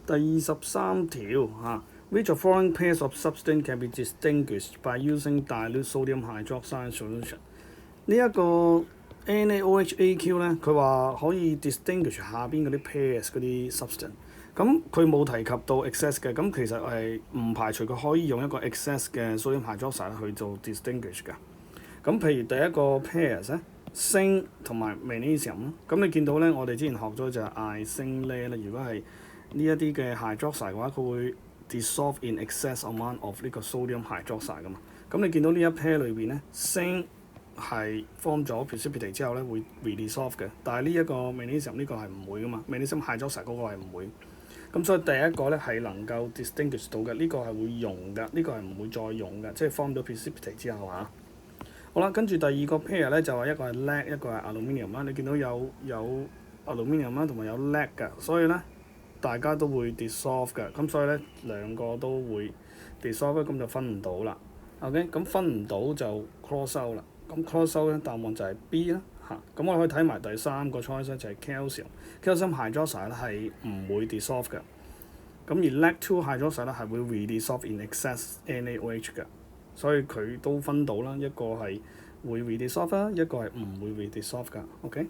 第23條Which of following pairs of substance can be distinguished by using dilute sodium hydroxide solution？ 呢一個 NaOHAQ 咧，佢話可以 distinguish 下邊嗰啲 pairs 嗰啲 substance。咁佢冇提及到 excess 嘅，咁其實係唔排除佢可以用一個 excess 嘅 sodium hydroxide 去做 distinguish 㗎。咁譬如第一個 pairs 咧，鋅同埋 magnesium 咯。咁你見到咧，我哋之前學咗就係艾鋅咧，如果係呢一啲嘅 hydroxide 嘅話，佢會 dissolve in excess amount of 呢個 sodium hydroxide 噶嘛。咁你見到呢一 pair 裏邊咧，鋅係 form 咗 precipitate 之後咧會 redissolve 嘅，但係呢一個 magnesium 呢個係唔會噶嘛 ，magnesium hydroxide 嗰個係唔會。咁所以第一個咧係能夠 distinguish 到嘅，呢個係會溶嘅，呢個係唔會再溶嘅，即係 form 咗 precipitate 之後嚇。好啦，跟住第二個 pair 咧就係一個係 lead， 一個係 aluminium 啦。你見到有 aluminium 啦，同埋有 lead 嘅，所以咧大家都會 dissolve 嘅，咁所以咧兩個都會 dissolve， 咁就分唔到啦。OK， 咁分唔到就 cross out 啦。咁 cross out 咧答案就係 B 啦嚇。咁我哋可以睇埋第三個 choice 咧就係 calcium hydroxide 咧係唔會 dissolve 嘅。咁而 lead-2 hydroxide 咧係會 redissolve in excess NaOH 嘅，所以佢都分到啦。一個係會 redissolve 啦，一個係唔會 redissolve 㗎。OK。